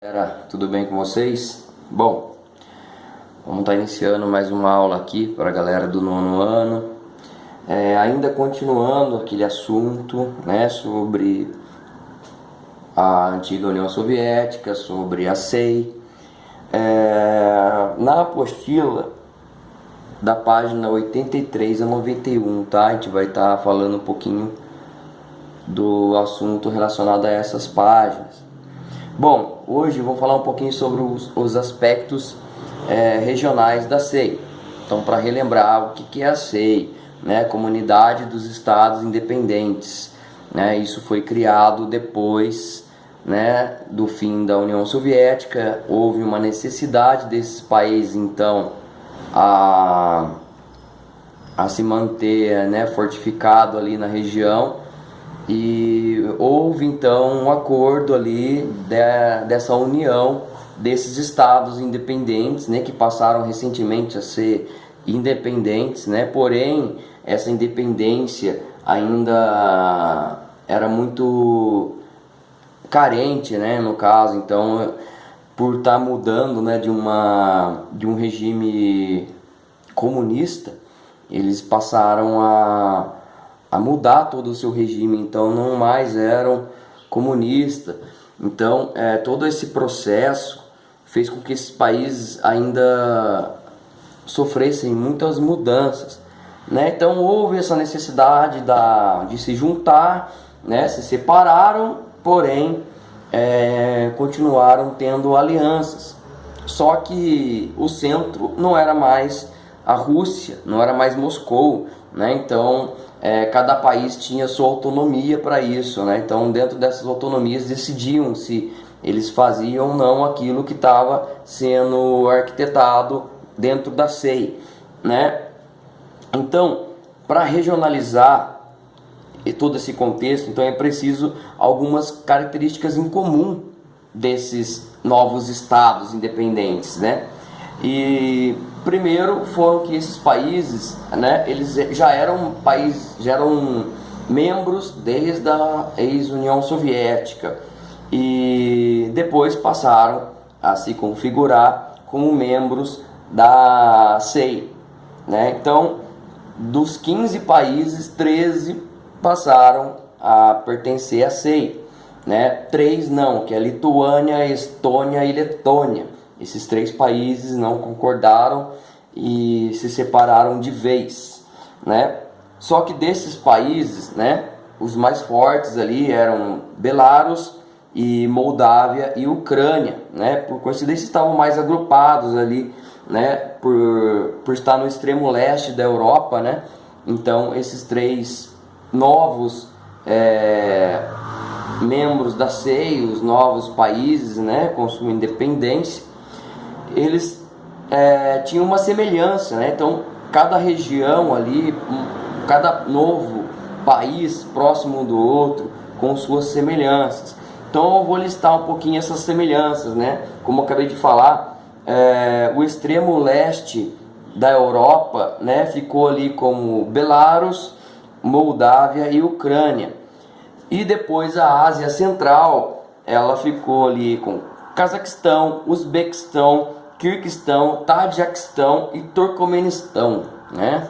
Galera, tudo bem com vocês? Bom, vamos estar iniciando mais uma aula aqui para a galera do nono ano. Ainda continuando aquele assunto, né, sobre a antiga União Soviética, sobre a SEI. Na apostila da página 83 a 91, tá? A gente vai estar falando um pouquinho do assunto relacionado a essas páginas. Bom, hoje vou falar um pouquinho sobre os aspectos regionais da SEI. Então, para relembrar o que é a SEI, né, Comunidade dos Estados Independentes, né, isso foi criado depois, né, do fim da União Soviética. Houve uma necessidade desses países, então, a se manter, né, fortificado ali na região. E houve então um acordo ali dessa união desses estados independentes, né, que passaram recentemente a ser independentes, né, porém essa independência ainda era muito carente, né, no caso. Então, por estar mudando, né, de um regime comunista, eles passaram a mudar todo o seu regime, então não mais eram comunistas. Então, todo esse processo fez com que esses países ainda sofressem muitas mudanças, né? Então houve essa necessidade de se juntar, né? Se separaram, porém continuaram tendo alianças. Só que o centro não era mais a Rússia, não era mais Moscou, né? Então cada país tinha sua autonomia para isso, né? Então, dentro dessas autonomias, decidiam se eles faziam ou não aquilo que estava sendo arquitetado dentro da SEI, né? Então, para regionalizar todo esse contexto, então é preciso algumas características em comum desses novos estados independentes, né? E primeiro foram que esses países, né, eles já eram membros desde a ex-União Soviética e depois passaram a se configurar como membros da SEI, né? Então, dos 15 países, 13 passaram a pertencer à SEI, né? 3 não, que é a Lituânia, Estônia e Letônia. Esses 3 países não concordaram e se separaram de vez, né? Só que desses países, né, os mais fortes ali eram Belarus e Moldávia e Ucrânia, né? Por coincidência estavam mais agrupados ali, né, por estar no extremo leste da Europa, né? Então esses 3 novos membros da SEI, os novos países, né, com sua independência, eles tinham uma semelhança, né? Então cada região ali, cada novo país próximo do outro com suas semelhanças. Então eu vou listar um pouquinho essas semelhanças, né? Como eu acabei de falar, o extremo leste da Europa, né, ficou ali como Belarus, Moldávia e Ucrânia. E depois a Ásia Central, ela ficou ali com Cazaquistão, Uzbequistão, Quirguistão, Tajiquistão e Turcomenistão, né?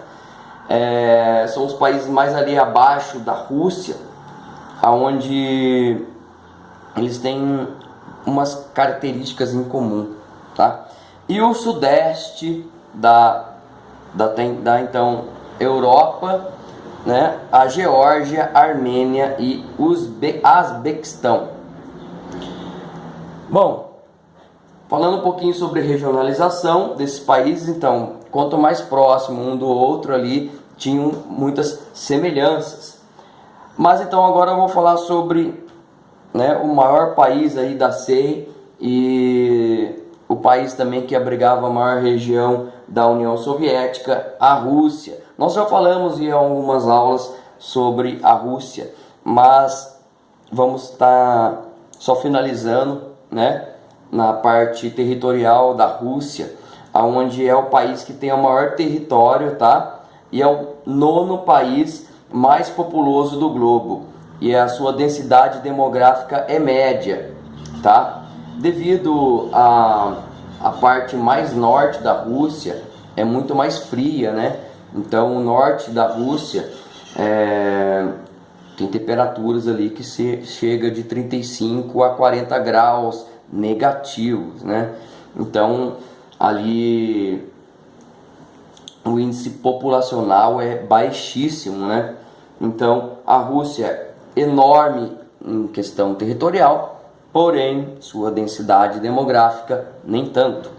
São os países mais ali abaixo da Rússia, onde eles têm umas características em comum, tá? E o sudeste da então Europa, né? A Geórgia, Armênia e Uzbequistão. Bom, falando um pouquinho sobre regionalização desses países, então, quanto mais próximo um do outro ali, tinham muitas semelhanças. Mas então agora eu vou falar sobre, né, o maior país aí da SEI e o país também que abrigava a maior região da União Soviética, a Rússia. Nós já falamos em algumas aulas sobre a Rússia, mas vamos estar só finalizando, né, na parte territorial da Rússia, onde é o país que tem o maior território, tá? E é o 9º país mais populoso do globo. E a sua densidade demográfica é média, tá? devido a parte mais norte da Rússia é muito mais fria, né? Então o norte da Rússia tem temperaturas ali que chega de 35 a 40 graus negativos, né? Então ali o índice populacional é baixíssimo, né? Então a Rússia é enorme em questão territorial, porém sua densidade demográfica nem tanto.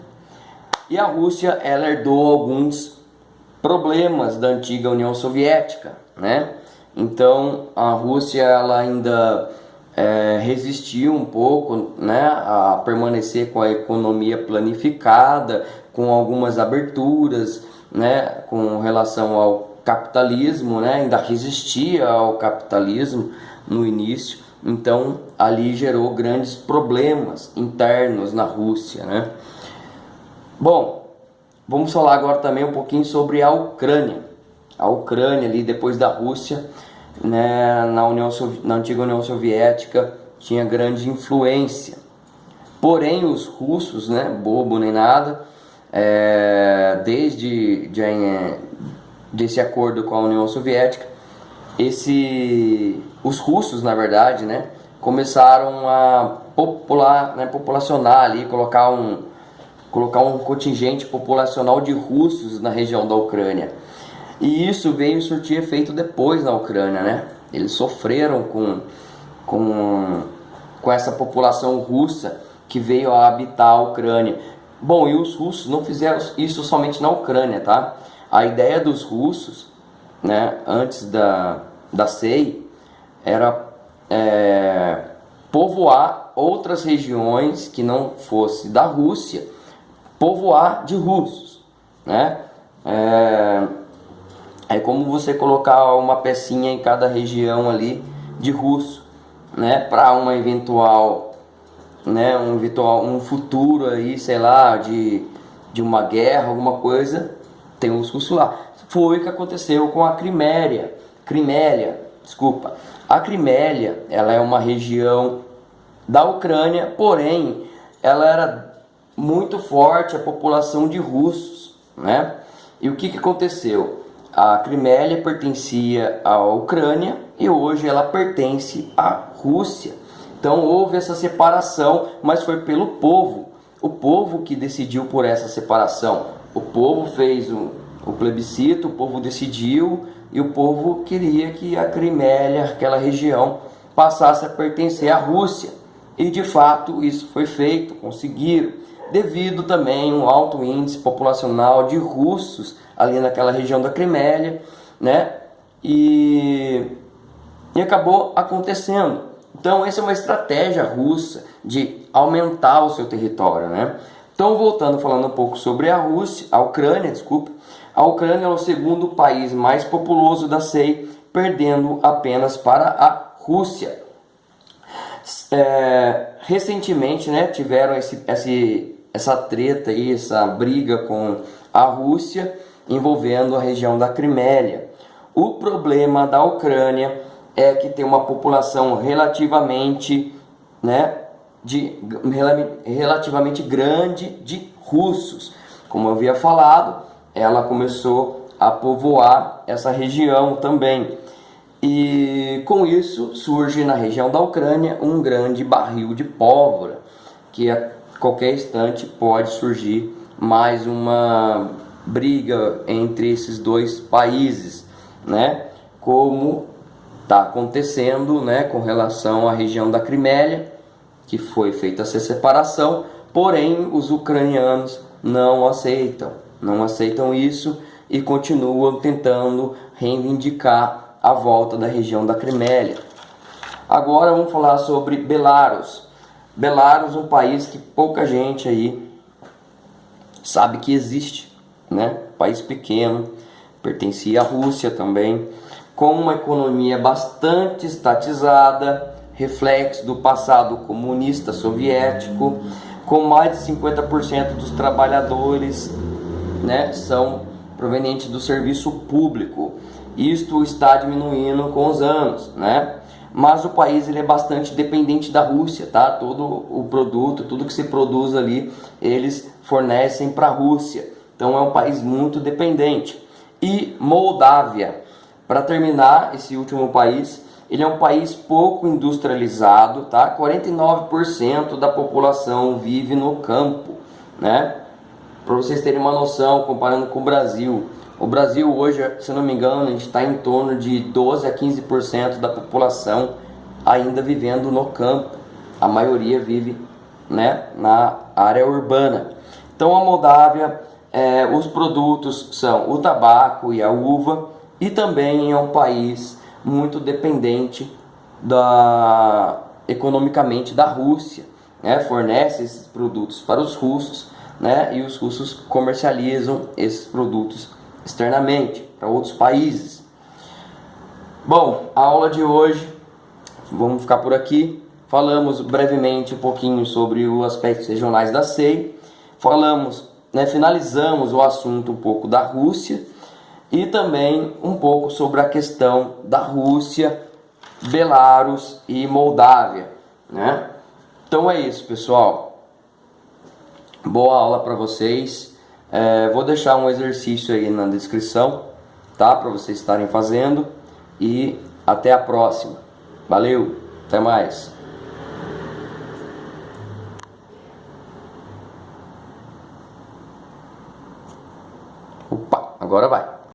E a Rússia, ela herdou alguns problemas da antiga União Soviética, né? Então a Rússia, ela ainda resistiu um pouco, né, a permanecer com a economia planificada, com algumas aberturas, né, com relação ao capitalismo, né, ainda resistia ao capitalismo no início. Então ali gerou grandes problemas internos na Rússia, né? Bom, vamos falar agora também um pouquinho sobre a Ucrânia. A Ucrânia ali depois da Rússia, né, na antiga União Soviética, tinha grande influência. Porém os russos, né, bobo nem nada, desde desse acordo com a União Soviética, os russos, na verdade, né, começaram a populacionar ali, colocar um contingente populacional de russos na região da Ucrânia. E isso veio surtir efeito depois na Ucrânia, né? Eles sofreram com essa população russa que veio a habitar a Ucrânia. Bom, e os russos não fizeram isso somente na Ucrânia, tá? A ideia dos russos, né, antes da CEI, era povoar outras regiões que não fosse da Rússia, povoar de russos, né? É como você colocar uma pecinha em cada região ali de russo, né? Para uma eventual, né? Um futuro aí, sei lá, de uma guerra, alguma coisa, tem os russos lá. Foi o que aconteceu com a Crimélia. A Crimélia, ela é uma região da Ucrânia, porém, ela era muito forte a população de russos, né? E o que aconteceu? A Crimélia pertencia à Ucrânia e hoje ela pertence à Rússia. Então houve essa separação, mas foi pelo povo. O povo que decidiu por essa separação. O povo fez o plebiscito, o povo decidiu e o povo queria que a Crimélia, aquela região, passasse a pertencer à Rússia. E de fato isso foi feito, conseguiram. Devido também a um alto índice populacional de russos ali naquela região da Crimélia, né? E acabou acontecendo. Então essa é uma estratégia russa de aumentar o seu território, né? Então voltando, falando um pouco sobre a Ucrânia, a Ucrânia é o segundo país mais populoso da CEI, perdendo apenas para a Rússia. Recentemente, né, tiveram essa treta aí, essa briga com a Rússia envolvendo a região da Crimélia. O problema da Ucrânia é que tem uma população relativamente grande de russos. Como eu havia falado, ela começou a povoar essa região também. E com isso surge na região da Ucrânia um grande barril de pólvora, que a qualquer instante pode surgir mais uma briga entre esses dois países, né? Como está acontecendo, né, com relação à região da Crimélia, que foi feita essa separação, porém os ucranianos não aceitam isso e continuam tentando reivindicar a volta da região da Crimélia. Agora vamos falar sobre Belarus. Belarus é um país que pouca gente aí sabe que existe, né? País pequeno, pertencia à Rússia também, com uma economia bastante estatizada, reflexo do passado comunista soviético, com mais de 50% dos trabalhadores, né, são provenientes do serviço público. Isto está diminuindo com os anos, né? mas o país ele é bastante dependente da Rússia, tá? Todo o produto, tudo que se produz ali, eles fornecem para a Rússia. Então é um país muito dependente. E Moldávia, para terminar, esse último país, ele é um país pouco industrializado, tá? 49% da população vive no campo, né? Para vocês terem uma noção, comparando com o Brasil hoje, se não me engano, a gente está em torno de 12 a 15% da população ainda vivendo no campo. A maioria vive, né, na área urbana. Então a Moldávia, os produtos são o tabaco e a uva, e também é um país muito dependente economicamente da Rússia, né? Fornece esses produtos para os russos, né? E os russos comercializam esses produtos externamente para outros países. Bom, a aula de hoje, vamos ficar por aqui. Falamos brevemente um pouquinho sobre os aspectos regionais da SEI. Falamos, né, finalizamos o assunto um pouco da Rússia e também um pouco sobre a questão da Rússia, Belarus e Moldávia, né? Então é isso, pessoal. Boa aula para vocês. Vou deixar um exercício aí na descrição, tá? Para vocês estarem fazendo. E até a próxima. Valeu, até mais. Opa, agora vai.